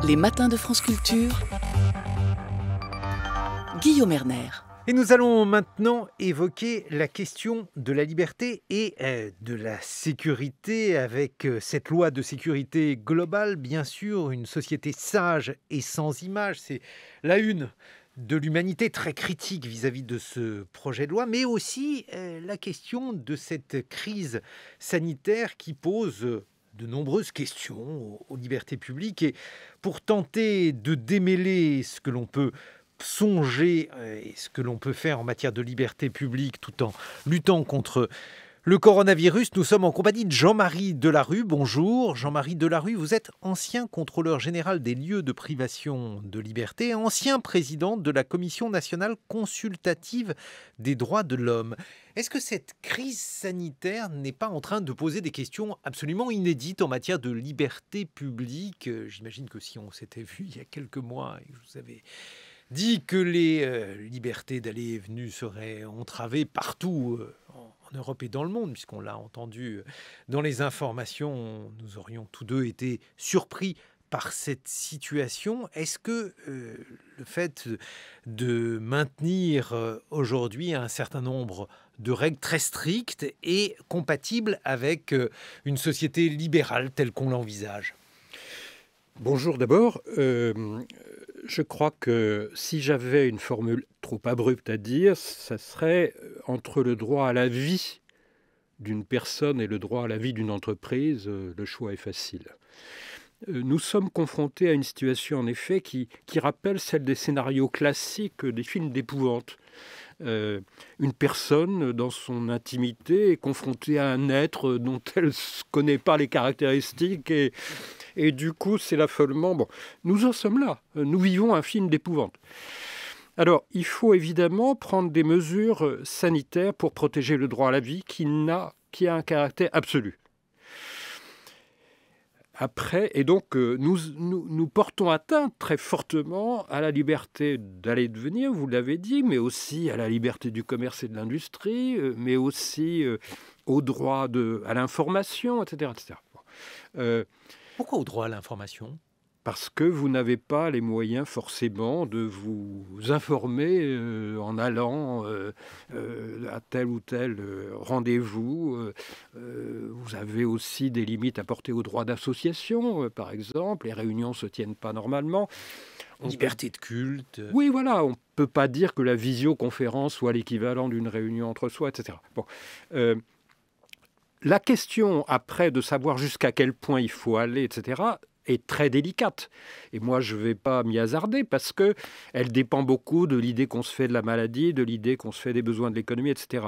Les matins de France Culture, Guillaume Erner. Et nous allons maintenant évoquer la question de la liberté et de la sécurité avec cette loi de sécurité globale, bien sûr, une société sage et sans images. C'est la une de l'humanité, très critique vis-à-vis de ce projet de loi, mais aussi la question de cette crise sanitaire qui pose de nombreuses questions aux libertés publiques. Et pour tenter de démêler ce que l'on peut songer et ce que l'on peut faire en matière de liberté publique tout en luttant contre le coronavirus, nous sommes en compagnie de Jean-Marie Delarue. Bonjour Jean-Marie Delarue, vous êtes ancien contrôleur général des lieux de privation de liberté, ancien président de la Commission nationale consultative des droits de l'homme. Est-ce que cette crise sanitaire n'est pas en train de poser des questions absolument inédites en matière de liberté publique ? J'imagine que si on s'était vu il y a quelques mois et que je vous avais dit que les libertés d'aller et venir seraient entravées partout en Europe et dans le monde, puisqu'on l'a entendu dans les informations, nous aurions tous deux été surpris par cette situation. Est-ce que le fait de maintenir aujourd'hui un certain nombre de règles très strictes est compatible avec une société libérale telle qu'on l'envisage ? Bonjour d'abord. Je crois que si j'avais une formule trop abrupte à dire, ça serait entre le droit à la vie d'une personne et le droit à la vie d'une entreprise, le choix est facile. Nous sommes confrontés à une situation en effet qui rappelle celle des scénarios classiques des films d'épouvante. Une personne dans son intimité est confrontée à un être dont elle ne connaît pas les caractéristiques et du coup c'est l'affolement. Bon, nous en sommes là, nous vivons un film d'épouvante. Alors il faut évidemment prendre des mesures sanitaires pour protéger le droit à la vie qui a un caractère absolu. Après, et donc nous portons atteinte très fortement à la liberté d'aller et de venir, vous l'avez dit, mais aussi à la liberté du commerce et de l'industrie, mais aussi au droit à l'information, etc. etc. Pourquoi au droit à l'information ? Parce que vous n'avez pas les moyens forcément de vous informer en allant à tel ou tel rendez-vous. Vous avez aussi des limites apportées au droit d'association, par exemple. Les réunions ne se tiennent pas normalement. Liberté de culte. Oui, voilà. On ne peut pas dire que la visioconférence soit l'équivalent d'une réunion entre soi, etc. Bon. La question, après, de savoir jusqu'à quel point il faut aller, etc., est très délicate. Et moi, je ne vais pas m'y hasarder parce qu'elle dépend beaucoup de l'idée qu'on se fait de la maladie, de l'idée qu'on se fait des besoins de l'économie, etc.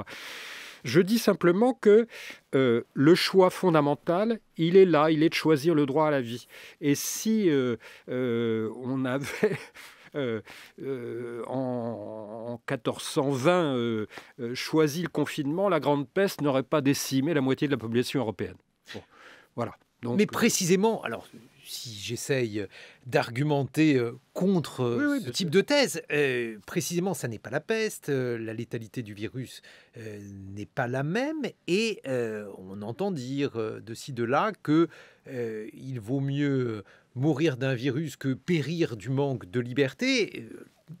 Je dis simplement que le choix fondamental, il est là, il est de choisir le droit à la vie. Et si on avait... en 1420 choisi le confinement, la Grande Peste n'aurait pas décimé la moitié de la population européenne. Bon, voilà. Donc, mais précisément, alors si j'essaye d'argumenter contre ce type de thèse, précisément ça n'est pas la peste, la létalité du virus n'est pas la même et on entend dire de ci de là qu'il vaut mieux mourir d'un virus que périr du manque de liberté.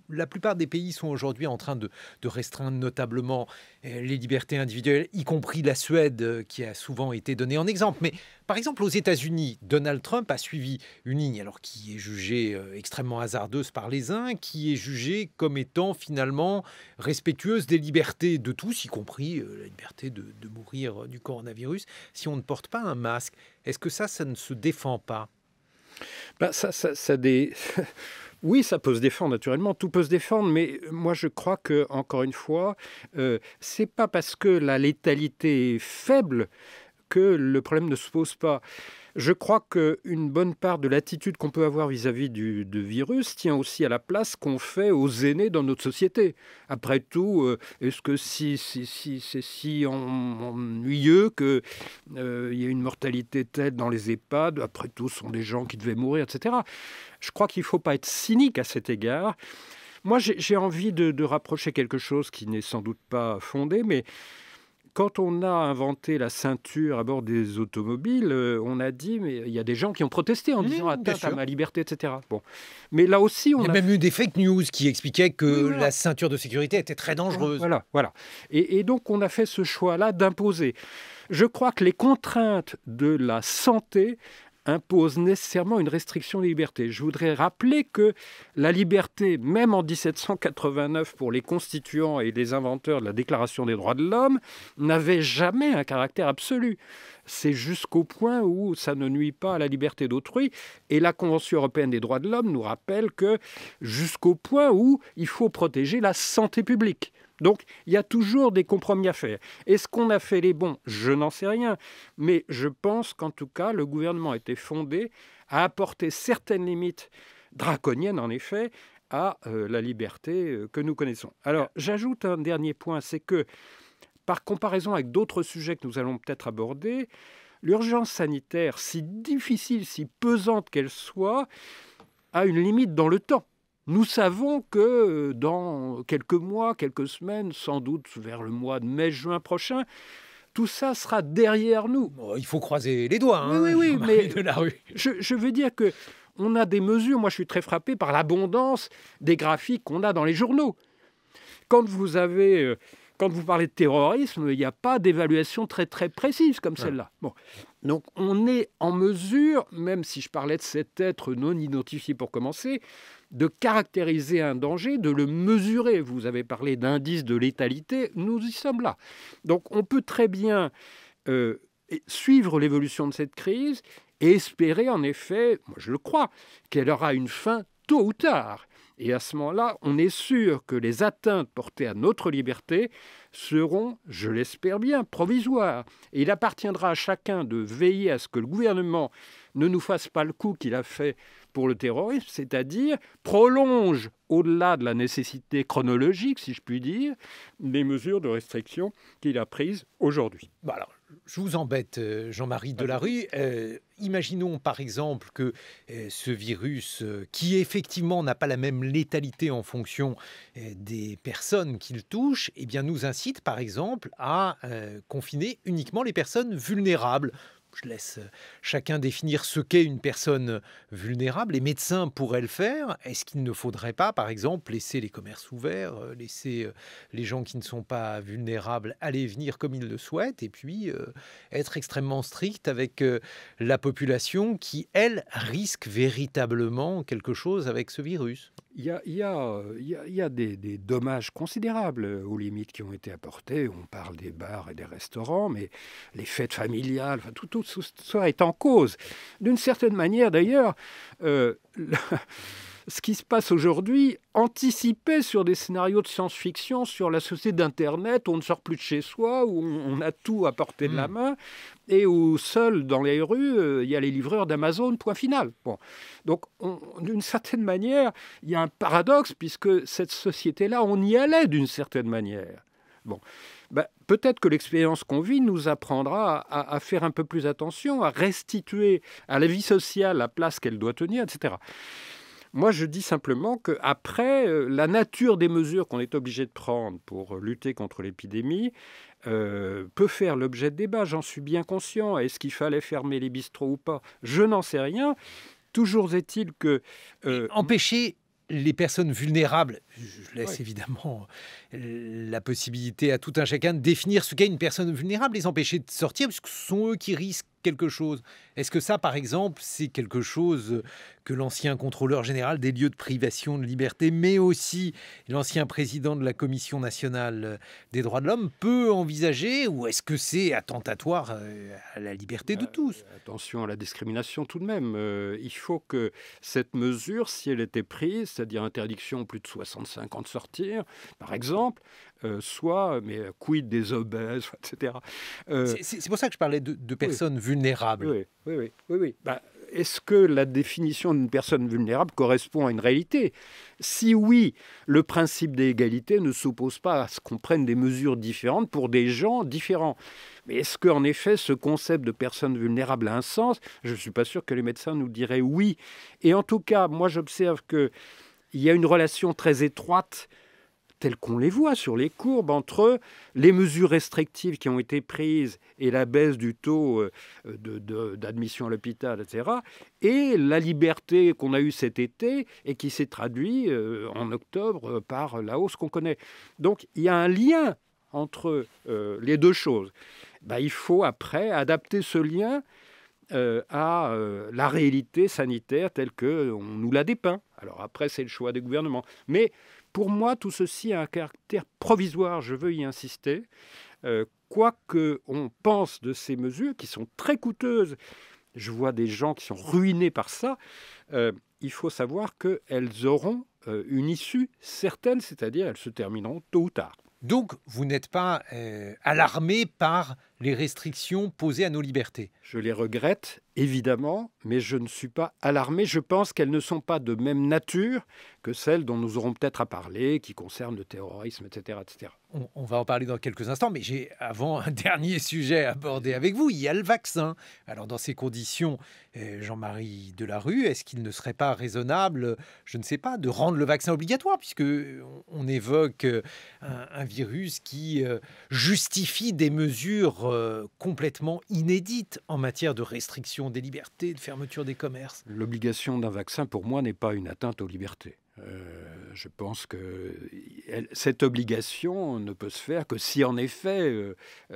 La plupart des pays sont aujourd'hui en train de restreindre notablement les libertés individuelles, y compris la Suède, qui a souvent été donnée en exemple. Mais par exemple, aux États-Unis, Donald Trump a suivi une ligne alors qui est jugée extrêmement hasardeuse par les uns, qui est jugée comme étant finalement respectueuse des libertés de tous, y compris la liberté de mourir du coronavirus, si on ne porte pas un masque. Est-ce que ça ne se défend pas ? Oui, ça peut se défendre, naturellement, tout peut se défendre, mais moi je crois que, encore une fois, c'est pas parce que la létalité est faible que le problème ne se pose pas. Je crois qu'une bonne part de l'attitude qu'on peut avoir vis-à-vis du virus tient aussi à la place qu'on fait aux aînés dans notre société. Après tout, est-ce que c'est si ennuyeux qu'il y ait une mortalité telle dans les EHPAD ? Après tout, ce sont des gens qui devaient mourir, etc. Je crois qu'il ne faut pas être cynique à cet égard. Moi, j'ai envie de rapprocher quelque chose qui n'est sans doute pas fondé, mais quand on a inventé la ceinture à bord des automobiles, on a dit, mais il y a des gens qui ont protesté en disant atteinte à ma liberté, etc. Bon. Mais là aussi, il y a même eu des fake news qui expliquaient que la ceinture de sécurité était très dangereuse. Voilà. Et donc, on a fait ce choix-là d'imposer. Je crois que les contraintes de la santé impose nécessairement une restriction des libertés. Je voudrais rappeler que la liberté, même en 1789 pour les constituants et les inventeurs de la Déclaration des droits de l'homme, n'avait jamais un caractère absolu. C'est jusqu'au point où ça ne nuit pas à la liberté d'autrui. Et la Convention européenne des droits de l'homme nous rappelle que jusqu'au point où il faut protéger la santé publique. Donc, il y a toujours des compromis à faire. Est-ce qu'on a fait les bons ? Je n'en sais rien. Mais je pense qu'en tout cas, le gouvernement était fondé à apporter certaines limites draconiennes, en effet, à la liberté que nous connaissons. Alors, j'ajoute un dernier point, c'est que, par comparaison avec d'autres sujets que nous allons peut-être aborder, l'urgence sanitaire, si difficile, si pesante qu'elle soit, a une limite dans le temps. Nous savons que dans quelques mois, quelques semaines, sans doute vers le mois de mai-juin prochain, tout ça sera derrière nous. Bon, il faut croiser les doigts, oui, mais de la rue. Je veux dire qu'on a des mesures. Moi, je suis très frappé par l'abondance des graphiques qu'on a dans les journaux. Quand vous parlez de terrorisme, il n'y a pas d'évaluation très, très précise comme celle-là. Bon. Donc, on est en mesure, même si je parlais de cet être non identifié pour commencer, de caractériser un danger, de le mesurer. Vous avez parlé d'indice de létalité, nous y sommes là. Donc, on peut très bien suivre l'évolution de cette crise et espérer, en effet, moi je le crois, qu'elle aura une fin tôt ou tard. Et à ce moment-là, on est sûr que les atteintes portées à notre liberté seront, je l'espère bien, provisoires. Et il appartiendra à chacun de veiller à ce que le gouvernement ne nous fasse pas le coup qu'il a fait pour le terrorisme, c'est-à-dire prolonge, au-delà de la nécessité chronologique, si je puis dire, les mesures de restriction qu'il a prises aujourd'hui. Bon alors, je vous embête, Jean-Marie Delarue. Imaginons par exemple que ce virus, qui effectivement n'a pas la même létalité en fonction des personnes qu'il touche, eh bien, nous incite par exemple à confiner uniquement les personnes vulnérables. Je laisse chacun définir ce qu'est une personne vulnérable. Les médecins pourraient le faire. Est-ce qu'il ne faudrait pas, par exemple, laisser les commerces ouverts, laisser les gens qui ne sont pas vulnérables aller et venir comme ils le souhaitent, et puis être extrêmement strict avec la population qui, elle, risque véritablement quelque chose avec ce virus? Il y a des dommages considérables aux limites qui ont été apportées. On parle des bars et des restaurants, mais les fêtes familiales, enfin, tout ça est en cause. D'une certaine manière, d'ailleurs, ce qui se passe aujourd'hui anticipait sur des scénarios de science-fiction, sur la société d'Internet, où on ne sort plus de chez soi, où on a tout à portée de la main, et où seul dans les rues, il y a les livreurs d'Amazon, point final. Bon. Donc, d'une certaine manière, il y a un paradoxe, puisque cette société-là, on y allait d'une certaine manière. Bon. Peut-être que l'expérience qu'on vit nous apprendra à faire un peu plus attention, à restituer à la vie sociale la place qu'elle doit tenir, etc. Moi, je dis simplement qu'après, la nature des mesures qu'on est obligé de prendre pour lutter contre l'épidémie peut faire l'objet de débats. J'en suis bien conscient. Est-ce qu'il fallait fermer les bistrots ou pas ? Je n'en sais rien. Toujours est-il que... Empêcher les personnes vulnérables, je laisse évidemment la possibilité à tout un chacun de définir ce qu'est une personne vulnérable, les empêcher de sortir, parce que ce sont eux qui risquent quelque chose. Est-ce que ça, par exemple, c'est quelque chose que l'ancien contrôleur général des lieux de privation de liberté, mais aussi l'ancien président de la Commission nationale des droits de l'homme, peut envisager, ou est-ce que c'est attentatoire à la liberté de tous ? Attention à la discrimination tout de même. Il faut que cette mesure, si elle était prise, c'est-à-dire interdiction plus de 65 ans de sortir, par exemple, soit, mais quid des obèses, etc. C'est pour ça que je parlais de personnes vulnérables. Oui. Est-ce que la définition d'une personne vulnérable correspond à une réalité ? Si oui, le principe d'égalité ne s'oppose pas à ce qu'on prenne des mesures différentes pour des gens différents. Mais est-ce qu'en effet, ce concept de personne vulnérable a un sens ? Je ne suis pas sûr que les médecins nous diraient oui. Et en tout cas, moi, j'observe qu'il y a une relation très étroite, telles qu'on les voit sur les courbes, entre les mesures restrictives qui ont été prises et la baisse du taux d'admission à l'hôpital, etc., et la liberté qu'on a eue cet été et qui s'est traduite en octobre par la hausse qu'on connaît. Donc il y a un lien entre les deux choses. Il faut après adapter ce lien à la réalité sanitaire telle qu'on nous la dépeint. Alors après, c'est le choix des gouvernements. Mais pour moi, tout ceci a un caractère provisoire, je veux y insister. Quoi qu'on pense de ces mesures, qui sont très coûteuses, je vois des gens qui sont ruinés par ça, il faut savoir qu'elles auront une issue certaine, c'est-à-dire elles se termineront tôt ou tard. Donc, vous n'êtes pas alarmé par les restrictions posées à nos libertés? Je les regrette, évidemment, mais je ne suis pas alarmé. Je pense qu'elles ne sont pas de même nature que celles dont nous aurons peut-être à parler, qui concernent le terrorisme, etc. etc. On va en parler dans quelques instants, mais j'ai avant un dernier sujet à aborder avec vous. Il y a le vaccin. Alors, dans ces conditions, Jean-Marie Delarue, est-ce qu'il ne serait pas raisonnable, je ne sais pas, de rendre le vaccin obligatoire, puisque on évoque un virus qui justifie des mesures complètement inédites en matière de restriction des libertés, de fermeture des commerces? L'obligation d'un vaccin, pour moi, n'est pas une atteinte aux libertés. Je pense que cette obligation ne peut se faire que si, en effet,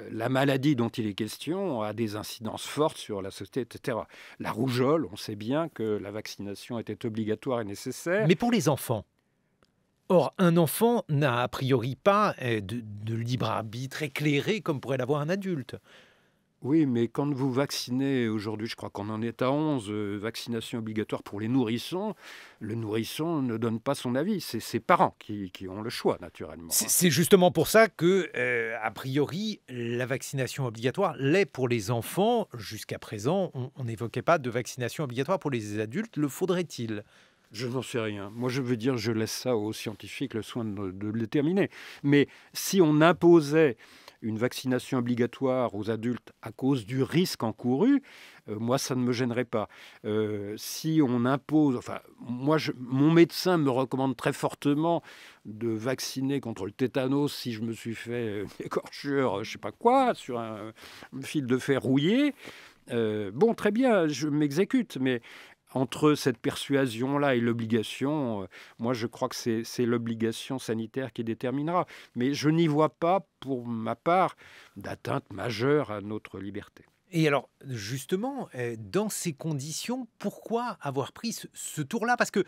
la maladie dont il est question a des incidences fortes sur la société, etc. La rougeole, on sait bien que la vaccination était obligatoire et nécessaire. Mais pour les enfants? Or, un enfant n'a a priori pas de libre arbitre éclairé comme pourrait l'avoir un adulte. Oui, mais quand vous vaccinez, aujourd'hui, je crois qu'on en est à 11 vaccinations obligatoires pour les nourrissons, le nourrisson ne donne pas son avis. C'est ses parents qui ont le choix, naturellement. C'est justement pour ça que, a priori, la vaccination obligatoire l'est pour les enfants. Jusqu'à présent, on n'évoquait pas de vaccination obligatoire pour les adultes. Le faudrait-il? Je n'en sais rien. Moi, je veux dire, je laisse ça aux scientifiques le soin de le déterminer. Mais si on imposait une vaccination obligatoire aux adultes à cause du risque encouru, moi, ça ne me gênerait pas. Si on impose... Enfin, moi, mon médecin me recommande très fortement de vacciner contre le tétanos si je me suis fait une écorchure, je ne sais pas quoi, sur un fil de fer rouillé. Bon, très bien, je m'exécute, mais... Entre cette persuasion-là et l'obligation, moi je crois que c'est l'obligation sanitaire qui déterminera. Mais je n'y vois pas, pour ma part, d'atteinte majeure à notre liberté. Et alors, justement, dans ces conditions, pourquoi avoir pris ce tour-là? Parce que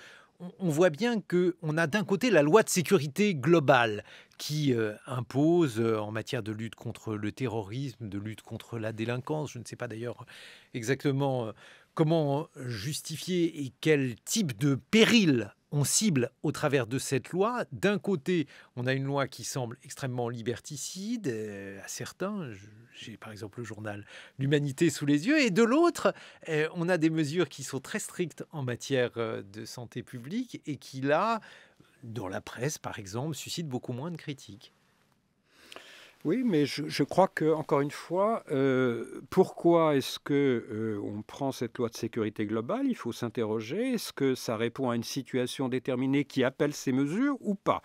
on voit bien qu'on a d'un côté la loi de sécurité globale qui impose en matière de lutte contre le terrorisme, de lutte contre la délinquance. Je ne sais pas d'ailleurs exactement comment justifier et quel type de péril on cible au travers de cette loi. D'un côté, on a une loi qui semble extrêmement liberticide à certains. J'ai par exemple le journal L'Humanité sous les yeux. Et de l'autre, on a des mesures qui sont très strictes en matière de santé publique et qui, là, dans la presse, par exemple, suscitent beaucoup moins de critiques. Oui, mais je crois que, encore une fois, pourquoi est-ce que on prend cette loi de sécurité globale? Il faut s'interroger. Est-ce que ça répond à une situation déterminée qui appelle ces mesures ou pas?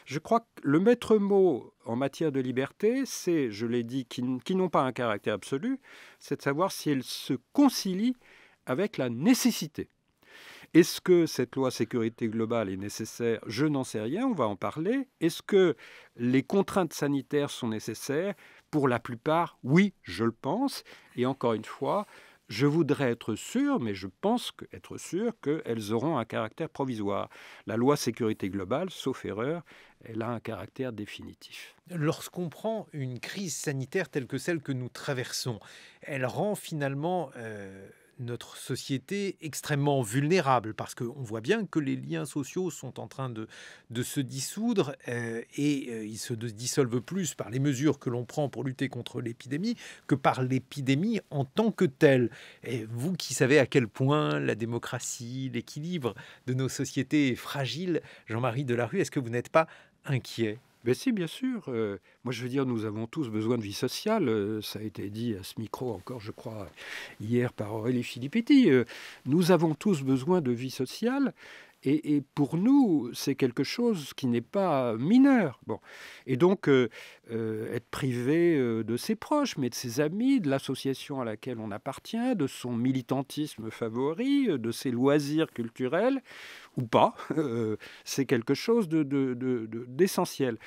Je crois que le maître mot en matière de liberté, c'est, je l'ai dit, qui n'ont pas un caractère absolu, c'est de savoir si elles se concilient avec la nécessité. Est-ce que cette loi sécurité globale est nécessaire? Je n'en sais rien, on va en parler. Est-ce que les contraintes sanitaires sont nécessaires? Pour la plupart, oui, je le pense. Et encore une fois, je voudrais être sûr, mais je pense être sûr qu'elles auront un caractère provisoire. La loi sécurité globale, sauf erreur, elle a un caractère définitif. Lorsqu'on prend une crise sanitaire telle que celle que nous traversons, elle rend finalement... notre société extrêmement vulnérable parce qu'on voit bien que les liens sociaux sont en train de se dissoudre et ils se dissolvent plus par les mesures que l'on prend pour lutter contre l'épidémie que par l'épidémie en tant que telle. Et vous qui savez à quel point la démocratie, l'équilibre de nos sociétés est fragile, Jean-Marie Delarue, est-ce que vous n'êtes pas inquiet? Mais si, bien sûr. Moi, je veux dire, nous avons tous besoin de vie sociale. Ça a été dit à ce micro encore, je crois, hier par Aurélie Filippetti. Nous avons tous besoin de vie sociale. Et pour nous, c'est quelque chose qui n'est pas mineur. Bon. Et donc, être privé de ses proches, mais de ses amis, de l'association à laquelle on appartient, de son militantisme favori, de ses loisirs culturels, ou pas, c'est quelque chose d'essentiel.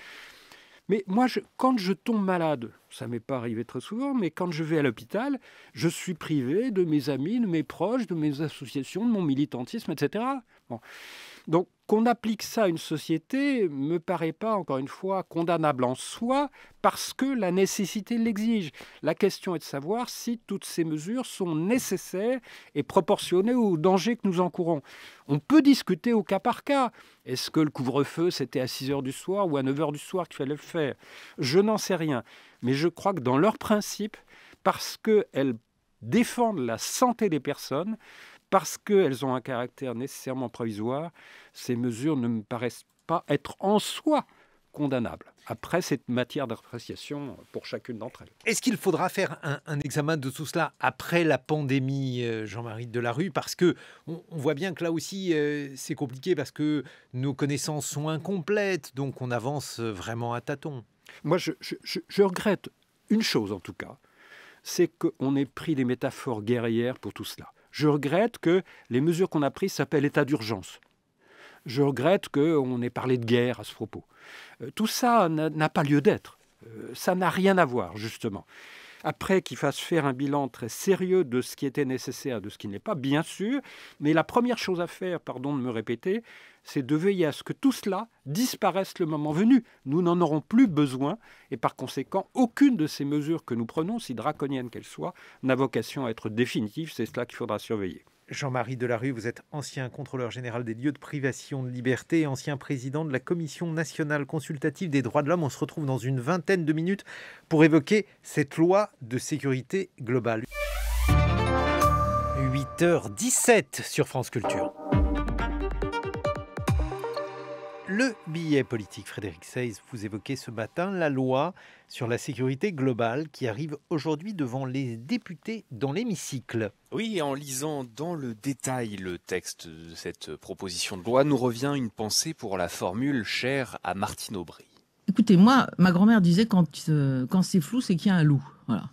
Mais moi, quand je tombe malade, ça ne m'est pas arrivé très souvent, mais quand je vais à l'hôpital, je suis privé de mes amis, de mes proches, de mes associations, de mon militantisme, etc. Bon. Donc, qu'on applique ça à une société ne me paraît pas, encore une fois, condamnable en soi, parce que la nécessité l'exige. La question est de savoir si toutes ces mesures sont nécessaires et proportionnées au danger que nous encourons. On peut discuter au cas par cas. Est-ce que le couvre-feu, c'était à 6 heures du soir ou à 9 heures du soir qu'il fallait le faire ? Je n'en sais rien. Mais je crois que dans leur principe, parce qu'elles défendent la santé des personnes, parce qu'elles ont un caractère nécessairement provisoire, ces mesures ne me paraissent pas être en soi condamnables. Après, c'est matière d'appréciation pour chacune d'entre elles. Est-ce qu'il faudra faire un examen de tout cela après la pandémie, Jean-Marie Delarue ? Parce qu'on voit bien que là aussi, c'est compliqué parce que nos connaissances sont incomplètes, donc on avance vraiment à tâtons. Moi, je regrette une chose en tout cas, c'est qu'on ait pris des métaphores guerrières pour tout cela. Je regrette que les mesures qu'on a prises s'appellent état d'urgence. Je regrette qu'on ait parlé de guerre à ce propos. Tout ça n'a pas lieu d'être. Ça n'a rien à voir, justement. Après, qu'il fasse faire un bilan très sérieux de ce qui était nécessaire, de ce qui n'est pas, bien sûr. Mais la première chose à faire, pardon de me répéter, c'est de veiller à ce que tout cela disparaisse le moment venu. Nous n'en aurons plus besoin. Et par conséquent, aucune de ces mesures que nous prenons, si draconiennes qu'elles soient, n'a vocation à être définitive. C'est cela qu'il faudra surveiller. Jean-Marie Delarue, vous êtes ancien contrôleur général des lieux de privation de liberté et ancien président de la Commission nationale consultative des droits de l'homme. On se retrouve dans une vingtaine de minutes pour évoquer cette loi de sécurité globale. 8h17 sur France Culture. Le billet politique, Frédéric Seyss, vous évoquez ce matin la loi sur la sécurité globale qui arrive aujourd'hui devant les députés dans l'hémicycle. Oui, et en lisant dans le détail le texte de cette proposition de loi, nous revient une pensée pour la formule chère à Martine Aubry. Écoutez, moi, ma grand-mère disait quand c'est flou, c'est qu'il y a un loup. Voilà.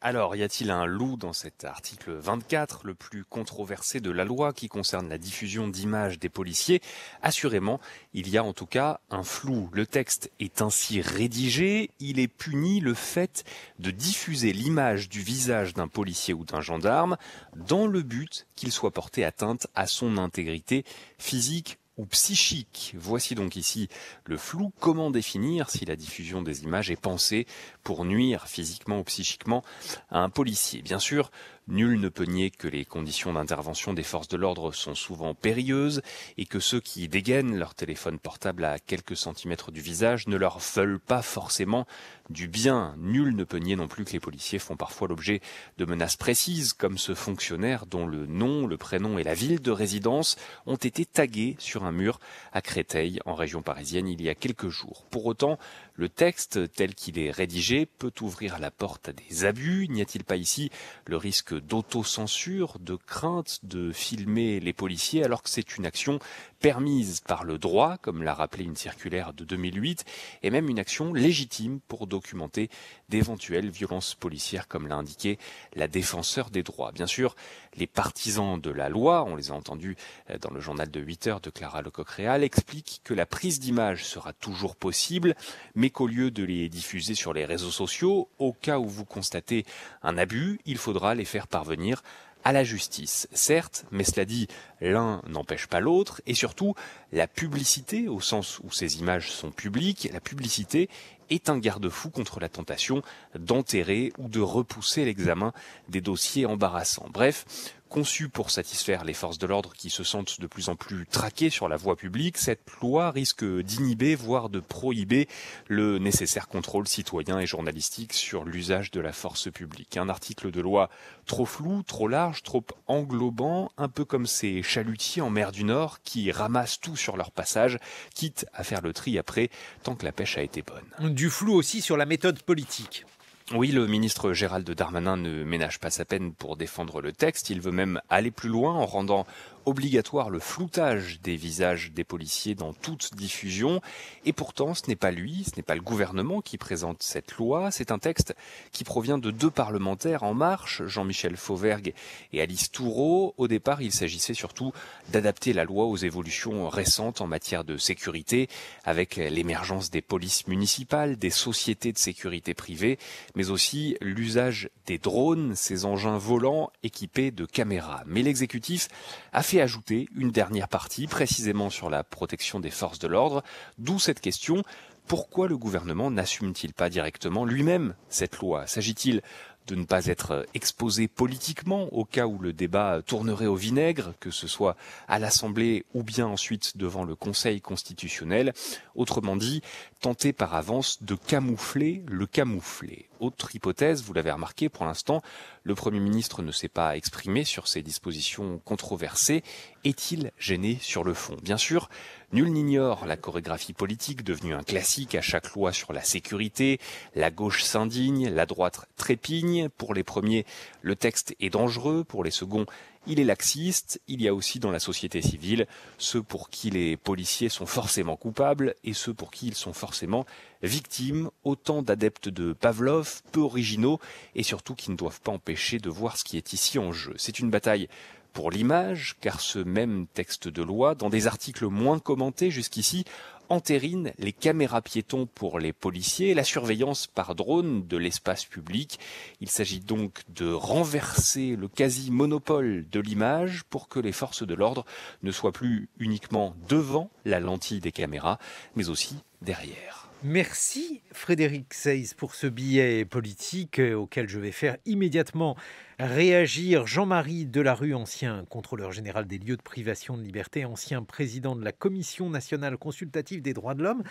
Alors, y a-t-il un loup dans cet article 24, le plus controversé de la loi qui concerne la diffusion d'images des policiers ? Assurément, il y a en tout cas un flou. Le texte est ainsi rédigé, il est puni le fait de diffuser l'image du visage d'un policier ou d'un gendarme dans le but qu'il soit porté atteinte à son intégrité physique ou psychique. Voici donc ici le flou. Comment définir si la diffusion des images est pensée pour nuire physiquement ou psychiquement à un policier ? Bien sûr, nul ne peut nier que les conditions d'intervention des forces de l'ordre sont souvent périlleuses et que ceux qui dégainent leur téléphone portable à quelques centimètres du visage ne leur veulent pas forcément du bien. Nul ne peut nier non plus que les policiers font parfois l'objet de menaces précises, comme ce fonctionnaire dont le nom, le prénom et la ville de résidence ont été tagués sur un mur à Créteil, en région parisienne, il y a quelques jours. Pour autant, le texte, tel qu'il est rédigé, peut ouvrir la porte à des abus. N'y a-t-il pas ici le risque d'autocensure, de crainte de filmer les policiers, alors que c'est une action permise par le droit, comme l'a rappelé une circulaire de 2008, et même une action légitime pour documenter d'éventuelles violences policières, comme l'a indiqué la défenseure des droits. Bien sûr, les partisans de la loi, on les a entendus dans le journal de 8 heures de Clara Lecoq-Réal, expliquent que la prise d'image sera toujours possible, mais qu'au lieu de les diffuser sur les réseaux sociaux, au cas où vous constatez un abus, il faudra les faire parvenir à la justice. Certes, mais cela dit, l'un n'empêche pas l'autre, et surtout, la publicité, au sens où ces images sont publiques, la publicité est un garde-fou contre la tentation d'enterrer ou de repousser l'examen des dossiers embarrassants. Bref, conçue pour satisfaire les forces de l'ordre qui se sentent de plus en plus traquées sur la voie publique, cette loi risque d'inhiber, voire de prohiber le nécessaire contrôle citoyen et journalistique sur l'usage de la force publique. Un article de loi trop flou, trop large, trop englobant, un peu comme ces chalutiers en mer du Nord qui ramassent tout sur leur passage, quitte à faire le tri après, tant que la pêche a été bonne. Du flou aussi sur la méthode politique. Oui, le ministre Gérald Darmanin ne ménage pas sa peine pour défendre le texte. Il veut même aller plus loin en rendant obligatoire le floutage des visages des policiers dans toute diffusion. Et pourtant, ce n'est pas lui, ce n'est pas le gouvernement qui présente cette loi. C'est un texte qui provient de 2 parlementaires En Marche, Jean-Michel Fauvergue et Alice Thourot. Au départ, il s'agissait surtout d'adapter la loi aux évolutions récentes en matière de sécurité, avec l'émergence des polices municipales, des sociétés de sécurité privées, mais aussi l'usage des drones, ces engins volants équipés de caméras. Mais l'exécutif a fait ajouter une dernière partie, précisément sur la protection des forces de l'ordre, d'où cette question: pourquoi le gouvernement n'assume-t-il pas directement lui-même cette loi? S'agit-il de ne pas être exposé politiquement au cas où le débat tournerait au vinaigre, que ce soit à l'Assemblée ou bien ensuite devant le Conseil constitutionnel? Autrement dit, tenter par avance de camoufler le camouflé. Autre hypothèse, vous l'avez remarqué, pour l'instant, le Premier ministre ne s'est pas exprimé sur ces dispositions controversées. Est-il gêné sur le fond? Bien sûr, nul n'ignore la chorégraphie politique devenue un classique à chaque loi sur la sécurité. La gauche s'indigne, la droite trépigne. Pour les premiers, le texte est dangereux. Pour les seconds, il est laxiste. Il y a aussi dans la société civile ceux pour qui les policiers sont forcément coupables et ceux pour qui ils sont forcément victimes. Autant d'adeptes de Pavlov, peu originaux et surtout qui ne doivent pas empêcher de voir ce qui est ici en jeu. C'est une bataille pour l'image, car ce même texte de loi, dans des articles moins commentés jusqu'ici, entérine les caméras piétons pour les policiers et la surveillance par drone de l'espace public. Il s'agit donc de renverser le quasi-monopole de l'image pour que les forces de l'ordre ne soient plus uniquement devant la lentille des caméras, mais aussi derrière. Merci Frédéric Seyss pour ce billet politique auquel je vais faire immédiatement réagir Jean-Marie Delarue, ancien contrôleur général des lieux de privation de liberté, ancien président de la Commission nationale consultative des droits de l'homme.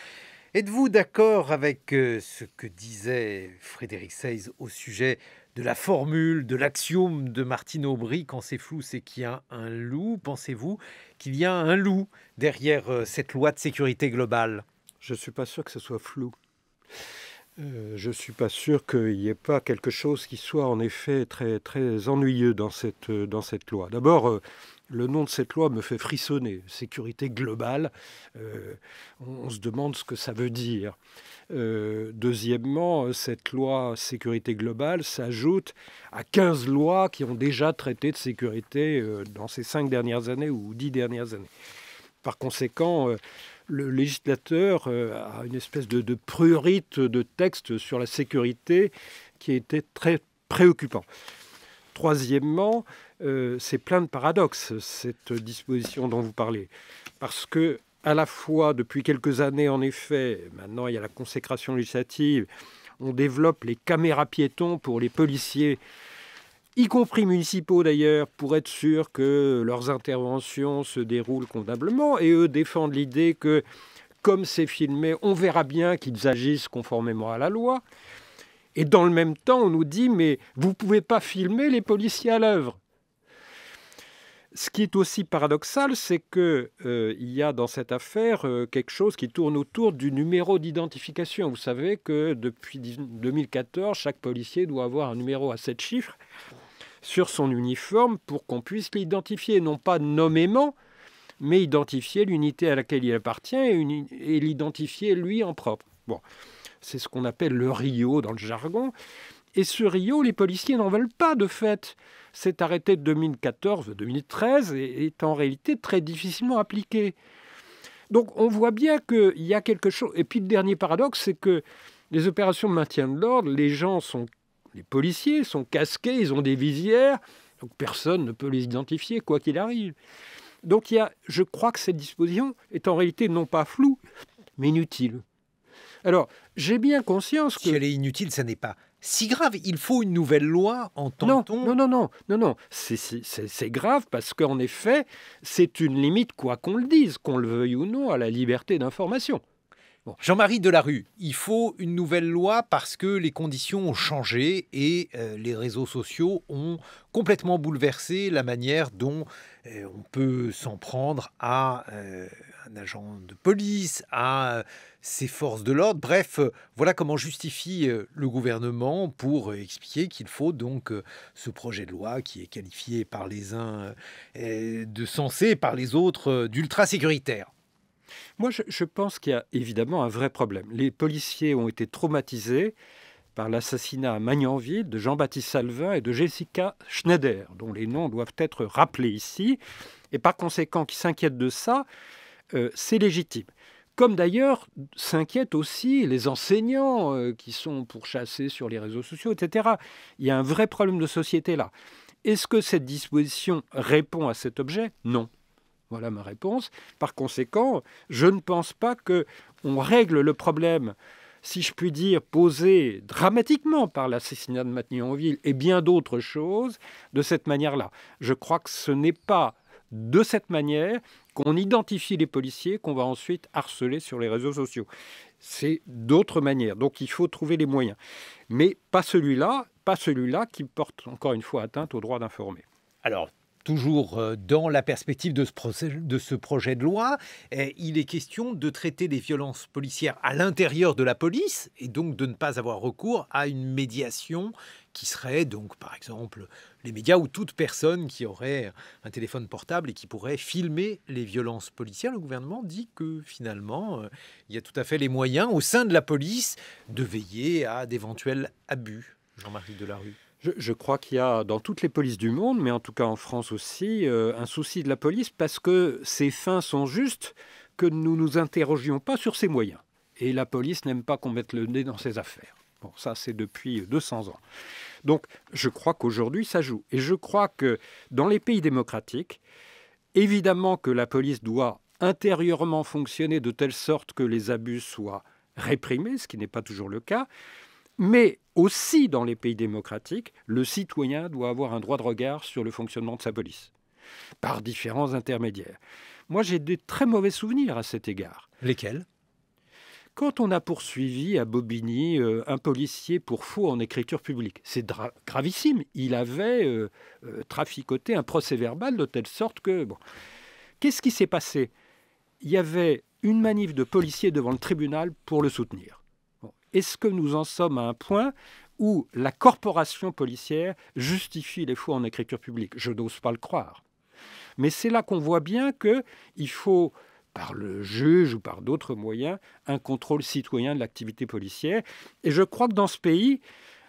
Êtes-vous d'accord avec ce que disait Frédéric Seyss au sujet de la formule, de l'axiome de Martine Aubry: quand c'est flou, c'est qu'il y a un loup? Pensez-vous qu'il y a un loup derrière cette loi de sécurité globale? Je ne suis pas sûr que ce soit flou. Je ne suis pas sûr qu'il n'y ait pas quelque chose qui soit en effet très, très ennuyeux dans cette loi. D'abord, le nom de cette loi me fait frissonner. Sécurité globale, on se demande ce que ça veut dire. Deuxièmement, cette loi sécurité globale s'ajoute à 15 lois qui ont déjà traité de sécurité dans ces 5 dernières années ou 10 dernières années. Par conséquent, le législateur a une espèce de prurite de texte sur la sécurité qui a été très préoccupant. Troisièmement, c'est plein de paradoxes, cette disposition dont vous parlez. Parce que, à la fois, depuis quelques années, en effet, maintenant il y a la consécration législative, on développe les caméras piétons pour les policiers, y compris municipaux d'ailleurs, pour être sûr que leurs interventions se déroulent convenablement. Et eux défendent l'idée que, comme c'est filmé, on verra bien qu'ils agissent conformément à la loi. Et dans le même temps, on nous dit « mais vous ne pouvez pas filmer les policiers à l'œuvre ». Ce qui est aussi paradoxal, c'est qu'il y a dans cette affaire quelque chose qui tourne autour du numéro d'identification. Vous savez que depuis 2014, chaque policier doit avoir un numéro à 7 chiffres sur son uniforme pour qu'on puisse l'identifier, non pas nommément, mais identifier l'unité à laquelle il appartient et l'identifier lui en propre. Bon, c'est ce qu'on appelle le RIO dans le jargon. Et ce RIO, les policiers n'en veulent pas de fait. Cet arrêté de 2014-2013 est en réalité très difficilement appliqué. Donc on voit bien qu'il y a quelque chose. Et puis le dernier paradoxe, c'est que les opérations de maintien de l'ordre, les policiers sont casqués, ils ont des visières, donc personne ne peut les identifier, quoi qu'il arrive. Donc je crois que cette disposition est en réalité non pas floue, mais inutile. Alors, j'ai bien conscience que... Si elle est inutile, ça n'est pas si grave. Il faut une nouvelle loi, entend-on? Non. C'est grave parce qu'en effet, c'est une limite, quoi qu'on le dise, qu'on le veuille ou non, à la liberté d'information. Bon. Jean-Marie Delarue, il faut une nouvelle loi parce que les conditions ont changé et les réseaux sociaux ont complètement bouleversé la manière dont on peut s'en prendre à un un agent de police, à ses forces de l'ordre. Bref, voilà comment justifie le gouvernement pour expliquer qu'il faut donc ce projet de loi qui est qualifié par les uns de sensé, par les autres d'ultra-sécuritaire. Moi, je pense qu'il y a évidemment un vrai problème. Les policiers ont été traumatisés par l'assassinat à Magnanville de Jean-Baptiste Salvin et de Jessica Schneider, dont les noms doivent être rappelés ici. Et par conséquent, qui s'inquiètent de ça, c'est légitime. Comme d'ailleurs s'inquiètent aussi les enseignants qui sont pourchassés sur les réseaux sociaux, etc. Il y a un vrai problème de société là. Est-ce que cette disposition répond à cet objet ? Non. Voilà ma réponse. Par conséquent, je ne pense pas qu'on règle le problème, si je puis dire, posé dramatiquement par l'assassinat de Magnanville et bien d'autres choses de cette manière-là. Je crois que ce n'est pas de cette manière qu'on identifie les policiers qu'on va ensuite harceler sur les réseaux sociaux. C'est d'autres manières. Donc il faut trouver les moyens. Mais pas celui-là qui porte encore une fois atteinte au droit d'informer. Alors, toujours dans la perspective de ce projet de loi, il est question de traiter les violences policières à l'intérieur de la police et donc de ne pas avoir recours à une médiation qui serait donc par exemple les médias ou toute personne qui aurait un téléphone portable et qui pourrait filmer les violences policières. Le gouvernement dit que finalement il y a tout à fait les moyens au sein de la police de veiller à d'éventuels abus. Jean-Marie Delarue. Je crois qu'il y a dans toutes les polices du monde, mais en tout cas en France aussi, un souci de la police parce que ses fins sont justes, que nous ne nous interrogions pas sur ses moyens. Et la police n'aime pas qu'on mette le nez dans ses affaires. Bon, ça c'est depuis 200 ans. Donc je crois qu'aujourd'hui ça joue. Et je crois que dans les pays démocratiques, évidemment que la police doit intérieurement fonctionner de telle sorte que les abus soient réprimés, ce qui n'est pas toujours le cas. Mais aussi dans les pays démocratiques, le citoyen doit avoir un droit de regard sur le fonctionnement de sa police, par différents intermédiaires. Moi, j'ai des très mauvais souvenirs à cet égard. Lesquels ? Quand on a poursuivi à Bobigny un policier pour faux en écriture publique, c'est gravissime. Il avait traficoté un procès-verbal de telle sorte que... Bon. Qu'est-ce qui s'est passé ? Il y avait une manif de policiers devant le tribunal pour le soutenir. Est-ce que nous en sommes à un point où la corporation policière justifie les faux en écriture publique ? Je n'ose pas le croire. Mais c'est là qu'on voit bien qu'il faut, par le juge ou par d'autres moyens, un contrôle citoyen de l'activité policière. Et je crois que dans ce pays,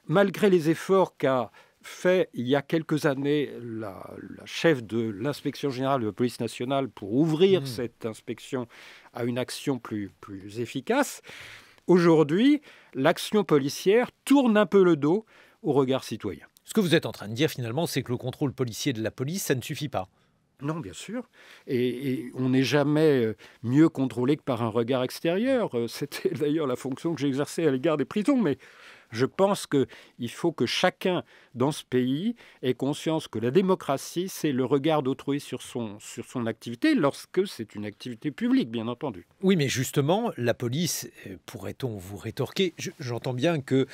malgré les efforts qu'a fait il y a quelques années la chef de l'inspection générale de la police nationale pour ouvrir cette inspection à une action plus efficace, aujourd'hui, l'action policière tourne un peu le dos au regard citoyen. Ce que vous êtes en train de dire finalement, c'est que le contrôle policier de la police, ça ne suffit pas. Non, bien sûr. Et on n'est jamais mieux contrôlé que par un regard extérieur. C'était d'ailleurs la fonction que j'ai exercée à l'égard des prisons. Mais je pense qu'il faut que chacun dans ce pays ait conscience que la démocratie, c'est le regard d'autrui sur son activité, lorsque c'est une activité publique, bien entendu. Oui, mais justement, la police, pourrait-on vous rétorquer, j'entends bien que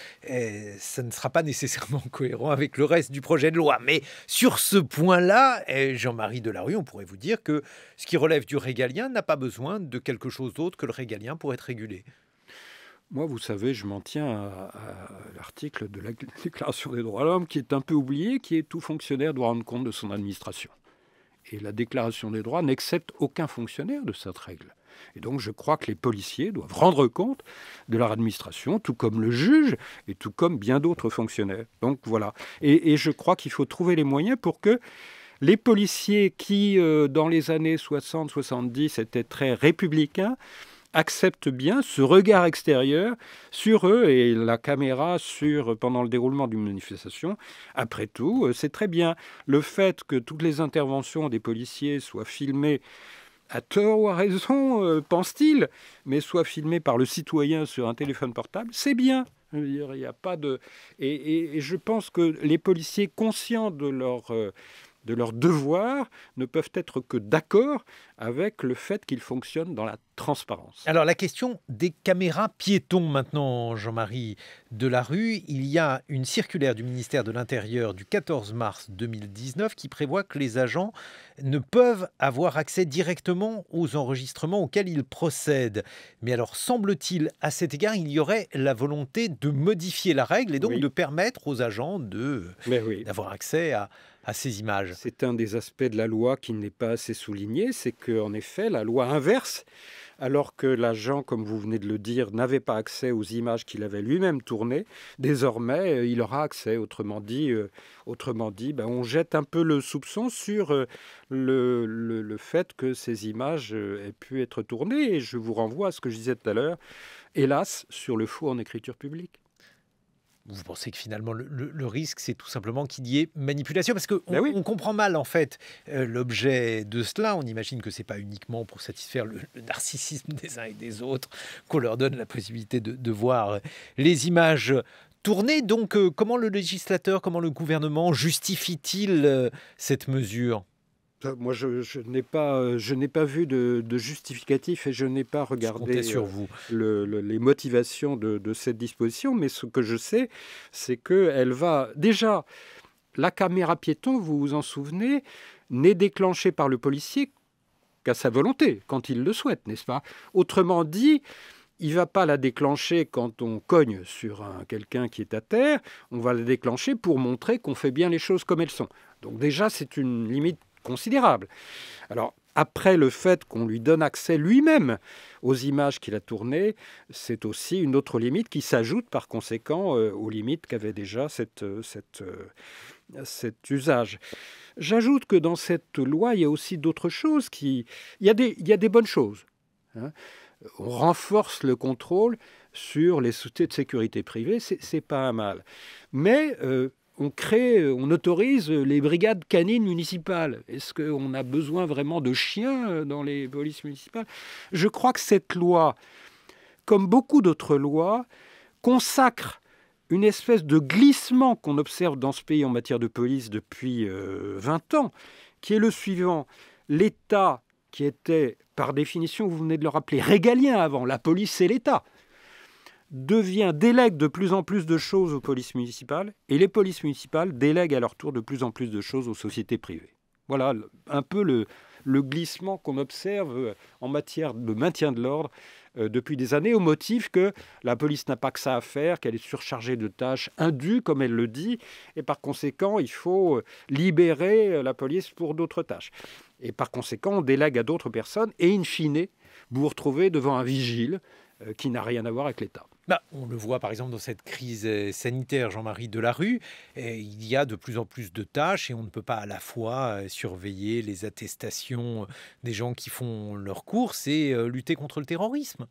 ça ne sera pas nécessairement cohérent avec le reste du projet de loi, mais sur ce point-là, Jean-Marie Delarue, on pourrait vous dire que ce qui relève du régalien n'a pas besoin de quelque chose d'autre que le régalien pour être régulé. Moi, vous savez, je m'en tiens à l'article de la Déclaration des droits de l'homme qui est un peu oublié, qui est « Tout fonctionnaire doit rendre compte de son administration ». Et la Déclaration des droits n'excepte aucun fonctionnaire de cette règle. Et donc, je crois que les policiers doivent rendre compte de leur administration, tout comme le juge et tout comme bien d'autres fonctionnaires. Donc, voilà. Et je crois qu'il faut trouver les moyens pour que les policiers qui, dans les années 60-70, étaient très républicains, acceptent bien ce regard extérieur sur eux et la caméra pendant le déroulement d'une manifestation. Après tout, c'est très bien. Le fait que toutes les interventions des policiers soient filmées à tort ou à raison, pense-t-il, mais soient filmées par le citoyen sur un téléphone portable, c'est bien. Je veux dire, il n'y a pas de... Et je pense que les policiers, conscients de de leurs devoirs ne peuvent être que d'accord avec le fait qu'ils fonctionnent dans la transparence. Alors la question des caméras piétons maintenant, Jean-Marie Delarue, il y a une circulaire du ministère de l'Intérieur du 14 mars 2019 qui prévoit que les agents ne peuvent avoir accès directement aux enregistrements auxquels ils procèdent. Mais alors semble-t-il, à cet égard, il y aurait la volonté de modifier la règle et donc Oui. de permettre aux agents Mais oui. d'avoir accès à ces images. C'est un des aspects de la loi qui n'est pas assez souligné, c'est qu'en effet, la loi inverse, alors que l'agent, comme vous venez de le dire, n'avait pas accès aux images qu'il avait lui-même tournées, désormais, il aura accès. Autrement dit, on jette un peu le soupçon sur le fait que ces images aient pu être tournées. Et je vous renvoie à ce que je disais tout à l'heure, hélas, sur le faux en écriture publique. Vous pensez que finalement le risque, c'est tout simplement qu'il y ait manipulation? Parce qu'on Ben oui. on comprend mal en fait l'objet de cela. On imagine que ce n'est pas uniquement pour satisfaire le narcissisme des uns et des autres qu'on leur donne la possibilité de voir les images tournées. Donc comment le législateur, comment le gouvernement justifie-t-il cette mesure? Moi, je n'ai pas vu de justificatif et je n'ai pas Je comptais regardé sur vous. les motivations de cette disposition, mais ce que je sais, c'est qu'elle va... Déjà, la caméra piéton, vous vous en souvenez, n'est déclenchée par le policier qu'à sa volonté, quand il le souhaite, n'est-ce pas? Autrement dit, il ne va pas la déclencher quand on cogne sur quelqu'un qui est à terre, on va la déclencher pour montrer qu'on fait bien les choses comme elles sont. Donc déjà, c'est une limite considérable. Alors, après, le fait qu'on lui donne accès lui-même aux images qu'il a tournées, c'est aussi une autre limite qui s'ajoute par conséquent aux limites qu'avait déjà cet usage. J'ajoute que dans cette loi, il y a aussi d'autres choses. Il y a des bonnes choses. Hein. On renforce le contrôle sur les sociétés de sécurité privée, c'est pas un mal. Mais on autorise les brigades canines municipales. Est-ce qu'on a besoin vraiment de chiens dans les polices municipales? Je crois que cette loi, comme beaucoup d'autres lois, consacre une espèce de glissement qu'on observe dans ce pays en matière de police depuis 20 ans, qui est le suivant. L'État, qui était, par définition, vous venez de le rappeler, régalien avant, la police c'est l'État, délègue de plus en plus de choses aux polices municipales et les polices municipales délèguent à leur tour de plus en plus de choses aux sociétés privées. Voilà un peu le glissement qu'on observe en matière de maintien de l'ordre depuis des années, au motif que la police n'a pas que ça à faire, qu'elle est surchargée de tâches indues, comme elle le dit, et par conséquent, il faut libérer la police pour d'autres tâches. Et par conséquent, on délègue à d'autres personnes et, in fine, vous vous retrouvez devant un vigile qui n'a rien à voir avec l'État. On le voit par exemple dans cette crise sanitaire, Jean-Marie Delarue, il y a de plus en plus de tâches et on ne peut pas à la fois surveiller les attestations des gens qui font leurs courses et lutter contre le terrorisme.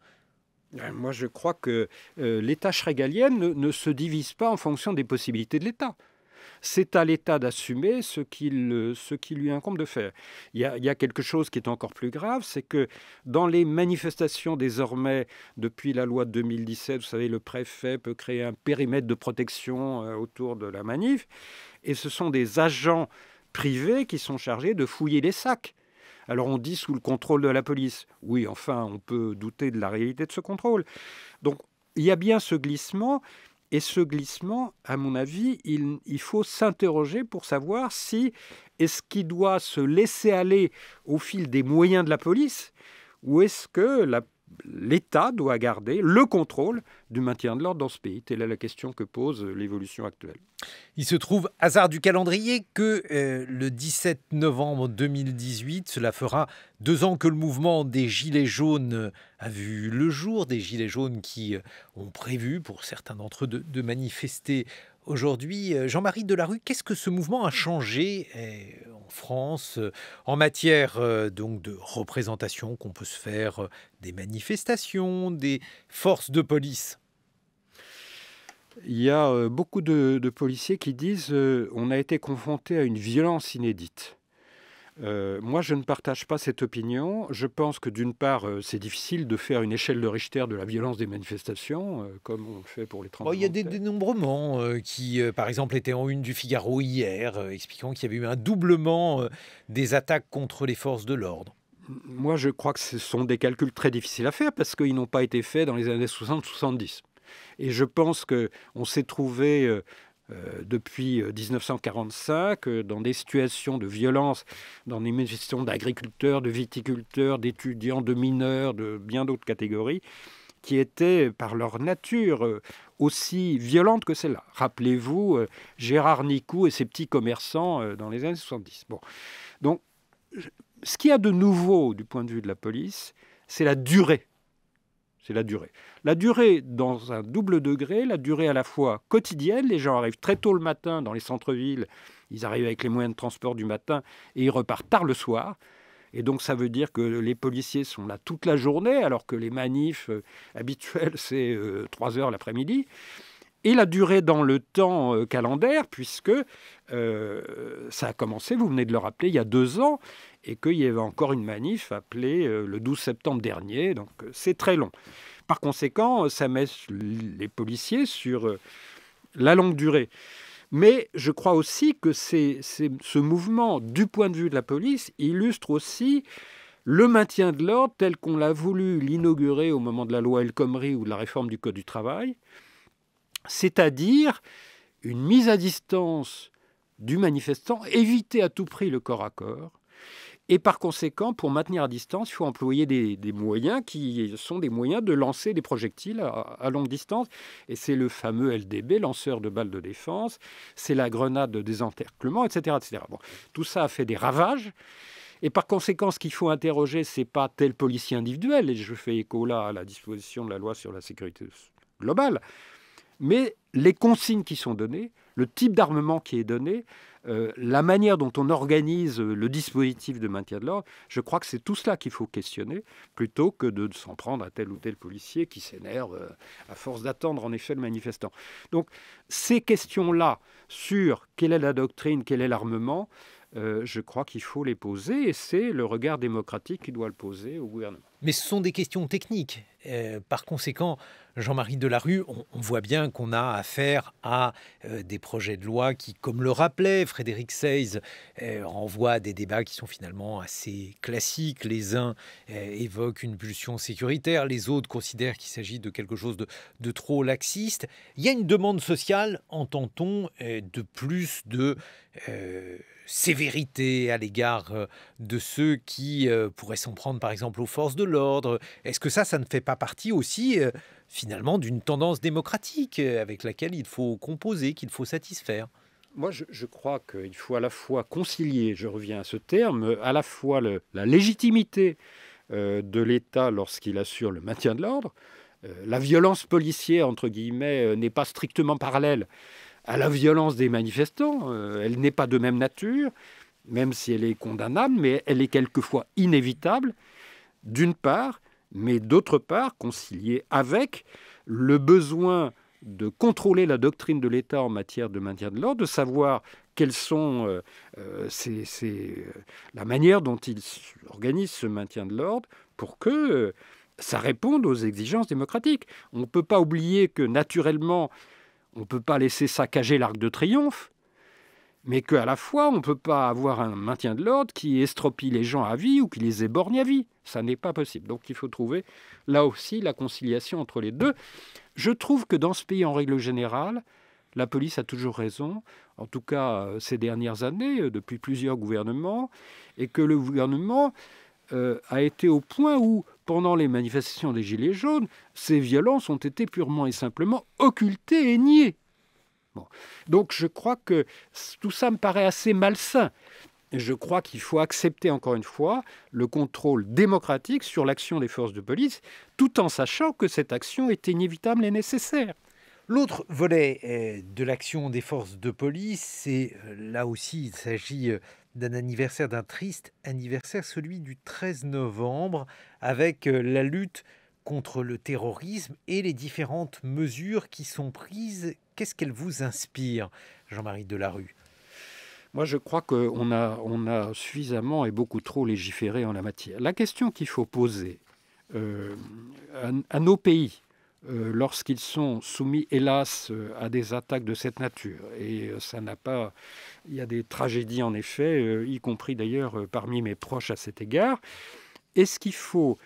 Moi, je crois que les tâches régaliennes ne se divisent pas en fonction des possibilités de l'État. C'est à l'État d'assumer ce qui lui incombe de faire. Il y a quelque chose qui est encore plus grave, c'est que dans les manifestations désormais, depuis la loi de 2017, vous savez, le préfet peut créer un périmètre de protection autour de la manif, et ce sont des agents privés qui sont chargés de fouiller les sacs. Alors on dit sous le contrôle de la police. Oui, enfin, on peut douter de la réalité de ce contrôle. Donc il y a bien ce glissement. Et ce glissement, à mon avis, il faut s'interroger pour savoir si est-ce qu'il doit se laisser aller au fil des moyens de la police ou est-ce que l'État doit garder le contrôle du maintien de l'ordre dans ce pays. Telle est la question que pose l'évolution actuelle. Il se trouve, hasard du calendrier, que le 17 novembre 2018, cela fera 2 ans que le mouvement des Gilets jaunes a vu le jour, des Gilets jaunes qui ont prévu, pour certains d'entre eux, de manifester aujourd'hui. Jean-Marie Delarue, qu'est-ce que ce mouvement a changé en France en matière donc de représentation qu'on peut se faire des manifestations, des forces de police? Il y a beaucoup de policiers qui disent on a été confronté à une violence inédite. Moi, je ne partage pas cette opinion. Je pense que d'une part, c'est difficile de faire une échelle de Richter de la violence des manifestations, comme on le fait pour les tremblements Il y a de des terre. dénombrements qui, par exemple, étaient en une du Figaro hier, expliquant qu'il y avait eu un doublement des attaques contre les forces de l'ordre. Moi, je crois que ce sont des calculs très difficiles à faire parce qu'ils n'ont pas été faits dans les années 60-70. Et je pense qu'on s'est trouvé depuis 1945 dans des situations de violence, dans des manifestations d'agriculteurs, de viticulteurs, d'étudiants, de mineurs, de bien d'autres catégories, qui étaient par leur nature aussi violentes que celle-là. Rappelez-vous Gérard Nicou et ses petits commerçants dans les années 70. Bon. Donc, ce qu'il y a de nouveau du point de vue de la police, c'est la durée. C'est la durée. La durée dans un double degré, la durée à la fois quotidienne, les gens arrivent très tôt le matin dans les centres-villes, ils arrivent avec les moyens de transport du matin et ils repartent tard le soir. Et donc ça veut dire que les policiers sont là toute la journée, alors que les manifs habituels, c'est 3 heures l'après-midi. Et la durée dans le temps calendaire, puisque ça a commencé, vous venez de le rappeler, il y a 2 ans, et qu'il y avait encore une manif appelée le 12 septembre dernier, donc c'est très long. Par conséquent, ça met les policiers sur la longue durée. Mais je crois aussi que ce mouvement, du point de vue de la police, illustre aussi le maintien de l'ordre tel qu'on l'a voulu l'inaugurer au moment de la loi El Khomri ou de la réforme du Code du travail, c'est-à-dire une mise à distance du manifestant, éviter à tout prix le corps à corps. Et par conséquent, pour maintenir à distance, il faut employer des moyens qui sont des moyens de lancer des projectiles à longue distance. Et c'est le fameux LDB, lanceur de balles de défense, c'est la grenade de désencerclement, etc. etc. Bon, tout ça a fait des ravages. Et par conséquent, ce qu'il faut interroger, ce n'est pas tel policier individuel, et je fais écho là à la disposition de la loi sur la sécurité globale, mais les consignes qui sont données, le type d'armement qui est donné, la manière dont on organise le dispositif de maintien de l'ordre, je crois que c'est tout cela qu'il faut questionner, plutôt que de s'en prendre à tel ou tel policier qui s'énerve à force d'attendre en effet le manifestant. Donc ces questions-là sur quelle est la doctrine, quel est l'armement, je crois qu'il faut les poser, et c'est le regard démocratique qui doit le poser au gouvernement. Mais ce sont des questions techniques. Par conséquent, Jean-Marie Delarue, on voit bien qu'on a affaire à des projets de loi qui, comme le rappelait Frédéric Seyss, renvoient à des débats qui sont finalement assez classiques. Les uns évoquent une pulsion sécuritaire, les autres considèrent qu'il s'agit de quelque chose de trop laxiste. Il y a une demande sociale, entend-on, de plus de sévérité à l'égard de ceux qui pourraient s'en prendre par exemple aux forces de l'ordre. Est-ce que ça ne fait pas partie aussi finalement d'une tendance démocratique avec laquelle il faut composer, qu'il faut satisfaire? Moi, je crois qu'il faut à la fois concilier, je reviens à ce terme, à la fois la légitimité de l'État lorsqu'il assure le maintien de l'ordre. La violence policière, entre guillemets, n'est pas strictement parallèle à la violence des manifestants. Elle n'est pas de même nature, même si elle est condamnable, mais elle est quelquefois inévitable, d'une part, mais d'autre part, conciliée avec le besoin de contrôler la doctrine de l'État en matière de maintien de l'ordre, de savoir quelles sont la manière dont il organise ce maintien de l'ordre pour que ça réponde aux exigences démocratiques. On ne peut pas oublier que naturellement, on ne peut pas laisser saccager l'Arc de Triomphe, mais qu'à la fois, on ne peut pas avoir un maintien de l'ordre qui estropie les gens à vie ou qui les éborgne à vie. Ça n'est pas possible. Donc il faut trouver là aussi la conciliation entre les deux. Je trouve que dans ce pays, en règle générale, la police a toujours raison, en tout cas ces dernières années, depuis plusieurs gouvernements, et que le gouvernement a été au point où, pendant les manifestations des Gilets jaunes, ces violences ont été purement et simplement occultées et niées. Bon. Donc je crois que tout ça me paraît assez malsain. Et je crois qu'il faut accepter encore une fois le contrôle démocratique sur l'action des forces de police, tout en sachant que cette action est inévitable et nécessaire. L'autre volet de l'action des forces de police, c'est là aussi, il s'agit d'un anniversaire, d'un triste anniversaire, celui du 13 novembre, avec la lutte contre le terrorisme et les différentes mesures qui sont prises. Qu'est-ce qu'elles vous inspirent, Jean-Marie Delarue ? Moi, je crois qu'on a suffisamment et beaucoup trop légiféré en la matière. La question qu'il faut poser à nos pays, lorsqu'ils sont soumis, hélas, à des attaques de cette nature, et ça n'a pas... Il y a des tragédies, en effet, y compris d'ailleurs parmi mes proches à cet égard. Est-ce qu'il faut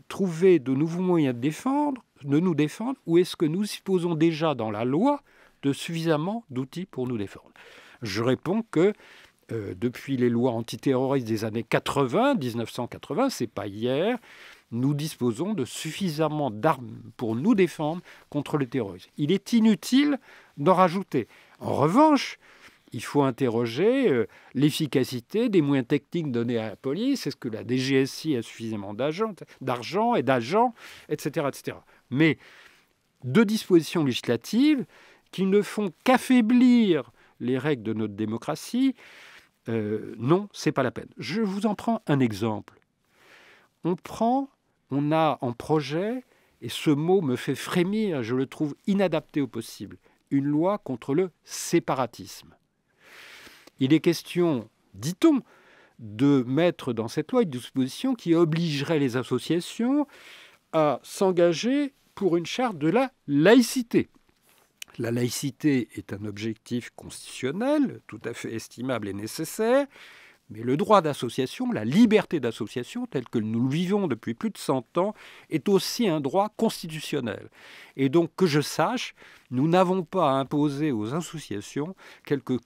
trouver de nouveaux moyens de nous défendre, ou est-ce que nous disposons déjà dans la loi de suffisamment d'outils pour nous défendre? Je réponds que depuis les lois antiterroristes des années 1980, c'est pas hier, nous disposons de suffisamment d'armes pour nous défendre contre le terrorisme. Il est inutile d'en rajouter. En revanche, il faut interroger l'efficacité des moyens techniques donnés à la police. Est-ce que la DGSI a suffisamment d'argent et d'agents, etc., etc. Mais de dispositions législatives qui ne font qu'affaiblir les règles de notre démocratie, non, c'est pas la peine. Je vous en prends un exemple. On a en projet, et ce mot me fait frémir, je le trouve inadapté au possible, une loi contre le séparatisme. Il est question, dit-on, de mettre dans cette loi une disposition qui obligerait les associations à s'engager pour une charte de la laïcité. La laïcité est un objectif constitutionnel, tout à fait estimable et nécessaire, mais le droit d'association, la liberté d'association, telle que nous le vivons depuis plus de 100 ans, est aussi un droit constitutionnel. Et donc, que je sache, nous n'avons pas à imposer aux associations quelque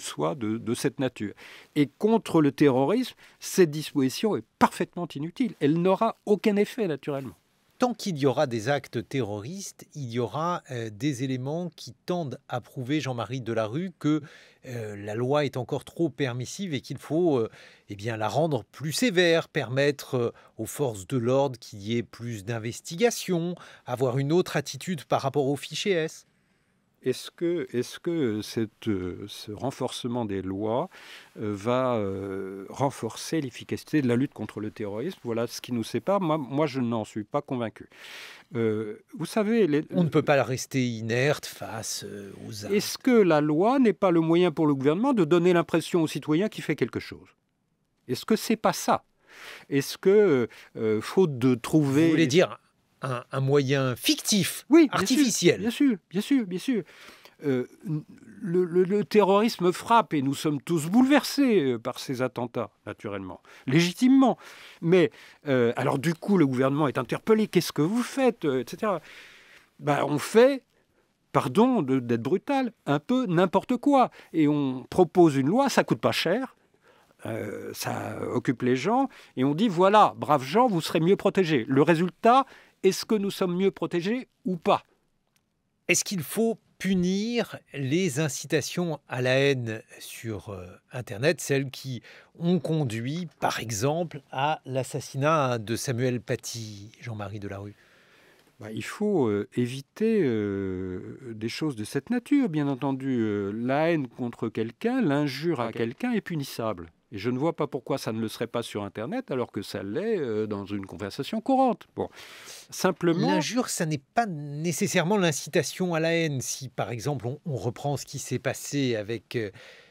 soit de cette nature. Et contre le terrorisme, cette disposition est parfaitement inutile. Elle n'aura aucun effet, naturellement. Tant qu'il y aura des actes terroristes, il y aura des éléments qui tendent à prouver, Jean-Marie Delarue, que la loi est encore trop permissive et qu'il faut la rendre plus sévère, permettre aux forces de l'ordre qu'il y ait plus d'investigation, avoir une autre attitude par rapport aux fichiers S. Est-ce que ce renforcement des lois va renforcer l'efficacité de la lutte contre le terrorisme? Voilà ce qui nous sépare. Moi je n'en suis pas convaincu. Vous savez... On ne peut pas rester inerte face aux actes. Est-ce que la loi n'est pas le moyen pour le gouvernement de donner l'impression aux citoyens qu'il fait quelque chose? Est-ce que c'est pas ça? Est-ce que, faute de trouver... Vous voulez dire un moyen fictif, oui, artificiel. Bien sûr. Le terrorisme frappe et nous sommes tous bouleversés par ces attentats, naturellement, légitimement. Mais alors du coup, le gouvernement est interpellé. Qu'est-ce que vous faites, etc. On fait, pardon d'être brutal, un peu n'importe quoi. Et on propose une loi, ça coûte pas cher. Ça occupe les gens. Et on dit, voilà, braves gens, vous serez mieux protégés. Le résultat... Est-ce que nous sommes mieux protégés ou pas? Est-ce qu'il faut punir les incitations à la haine sur Internet, celles qui ont conduit, par exemple, à l'assassinat de Samuel Paty, Jean-Marie Delarue? Il faut éviter des choses de cette nature, bien entendu. La haine contre quelqu'un, l'injure à quelqu'un est punissable. Et je ne vois pas pourquoi ça ne le serait pas sur Internet, alors que ça l'est dans une conversation courante. Bon, simplement... L'injure, ça n'est pas nécessairement l'incitation à la haine. Si, par exemple, on reprend ce qui s'est passé avec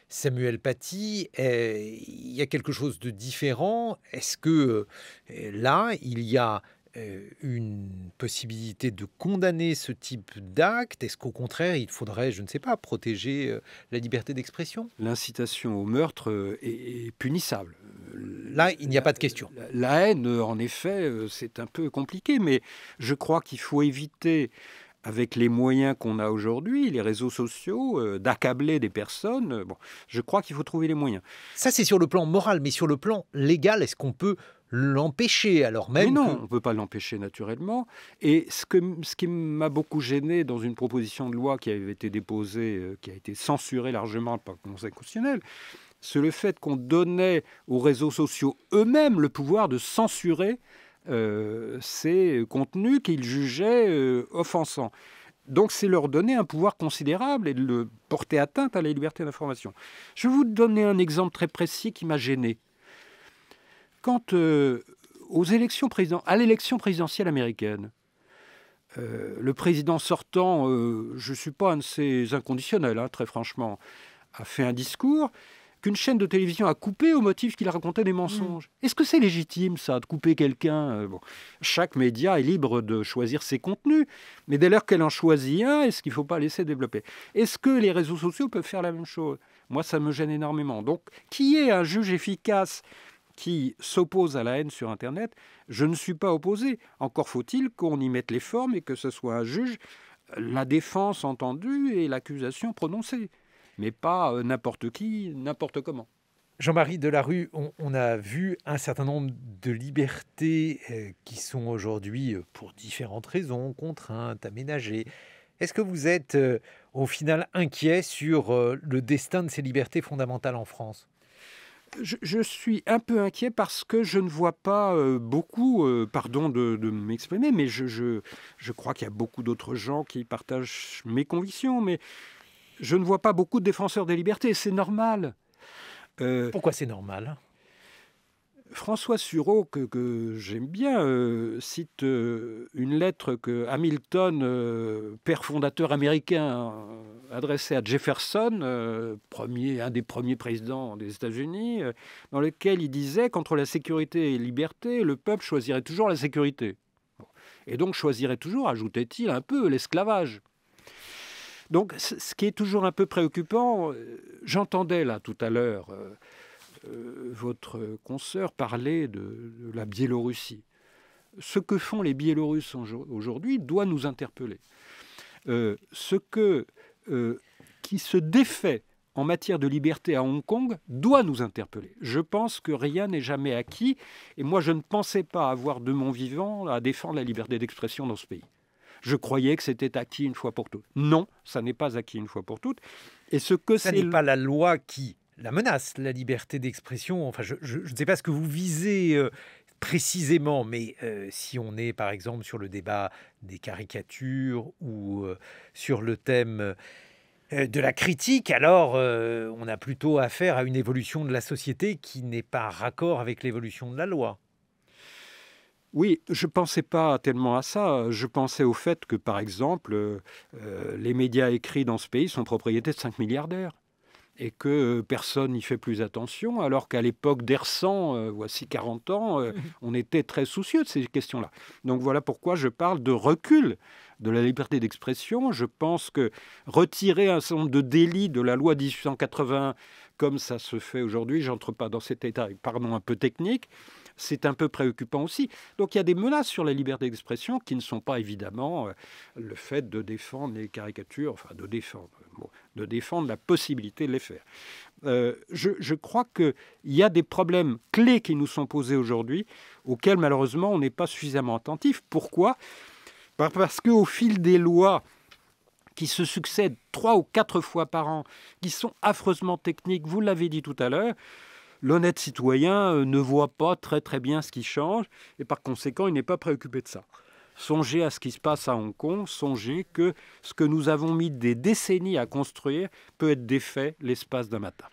Samuel Paty, il y a quelque chose de différent. Est-ce que là, il y a une possibilité de condamner ce type d'acte? Est-ce qu'au contraire, il faudrait, je ne sais pas, protéger la liberté d'expression? L'incitation au meurtre est punissable. Là, il n'y a pas de question. La haine, en effet, c'est un peu compliqué, mais je crois qu'il faut éviter, avec les moyens qu'on a aujourd'hui, les réseaux sociaux, d'accabler des personnes. Bon, je crois qu'il faut trouver les moyens. Ça, c'est sur le plan moral, mais sur le plan légal, est-ce qu'on peut l'empêcher alors même? Mais non, on ne peut pas l'empêcher naturellement. Et ce qui m'a beaucoup gêné dans une proposition de loi qui avait été déposée, qui a été censurée largement par le Conseil constitutionnel, c'est le fait qu'on donnait aux réseaux sociaux eux-mêmes le pouvoir de censurer ces contenus qu'ils jugeaient offensants. Donc c'est leur donner un pouvoir considérable et de le porter atteinte à la liberté d'information. Je vais vous donner un exemple très précis qui m'a gêné. Quand à l'élection présidentielle américaine, le président sortant, je ne suis pas un de ces inconditionnels, très franchement, a fait un discours qu'une chaîne de télévision a coupé au motif qu'il racontait des mensonges. Est-ce que c'est légitime, ça, de couper quelqu'un? Chaque média est libre de choisir ses contenus, mais dès lors qu'elle en choisit un, est-ce qu'il ne faut pas laisser développer? Est-ce que les réseaux sociaux peuvent faire la même chose? Moi, ça me gêne énormément. Donc, qui est un juge efficace qui s'oppose à la haine sur Internet? Je ne suis pas opposé. Encore faut-il qu'on y mette les formes et que ce soit un juge, la défense entendue et l'accusation prononcée, mais pas n'importe qui, n'importe comment. Jean-Marie Delarue, on a vu un certain nombre de libertés qui sont aujourd'hui, pour différentes raisons, contraintes, aménagées. Est-ce que vous êtes au final inquiet sur le destin de ces libertés fondamentales en France? Je suis un peu inquiet parce que je ne vois pas beaucoup, pardon de m'exprimer, mais je crois qu'il y a beaucoup d'autres gens qui partagent mes convictions, mais je ne vois pas beaucoup de défenseurs des libertés. C'est normal. Pourquoi c'est normal? François Sureau, que j'aime bien, cite une lettre que Hamilton, père fondateur américain, adressait à Jefferson, un des premiers présidents des États-Unis, dans lequel il disait qu'entre la sécurité et la liberté, le peuple choisirait toujours la sécurité. Et donc choisirait toujours, ajoutait-il, un peu l'esclavage. Donc ce qui est toujours un peu préoccupant, j'entendais là tout à l'heure votre consoeur parler de la Biélorussie. Ce que font les Biélorusses aujourd'hui doit nous interpeller. Qui se défait en matière de liberté à Hong Kong doit nous interpeller. Je pense que rien n'est jamais acquis, et moi je ne pensais pas avoir de mon vivant à défendre la liberté d'expression dans ce pays. Je croyais que c'était acquis une fois pour toutes. Non, ça n'est pas acquis une fois pour toutes. Et ce que ça n'est pas la loi qui la menace, la liberté d'expression. Enfin, je ne sais pas ce que vous visez précisément, mais si on est par exemple sur le débat des caricatures ou sur le thème de la critique, alors on a plutôt affaire à une évolution de la société qui n'est pas raccord avec l'évolution de la loi. Oui, je ne pensais pas tellement à ça. Je pensais au fait que, par exemple, les médias écrits dans ce pays sont propriétés de 5 milliardaires. Et que personne n'y fait plus attention, alors qu'à l'époque d'Hersan, voici 40 ans, on était très soucieux de ces questions-là. Donc voilà pourquoi je parle de recul de la liberté d'expression. Je pense que retirer un certain nombre de délits de la loi 1881, comme ça se fait aujourd'hui, j'entre pas dans cet état, pardon, un peu technique, c'est un peu préoccupant aussi. Donc il y a des menaces sur la liberté d'expression qui ne sont pas évidemment le fait de défendre les caricatures, enfin de défendre la possibilité de les faire. Je crois qu'il y a des problèmes clés qui nous sont posés aujourd'hui, auxquels malheureusement on n'est pas suffisamment attentif. Pourquoi ? Parce qu'au fil des lois qui se succèdent 3 ou 4 fois par an, qui sont affreusement techniques, vous l'avez dit tout à l'heure, l'honnête citoyen ne voit pas très très bien ce qui change et par conséquent il n'est pas préoccupé de ça. Songez à ce qui se passe à Hong Kong, songez que ce que nous avons mis des décennies à construire peut être défait l'espace d'un matin.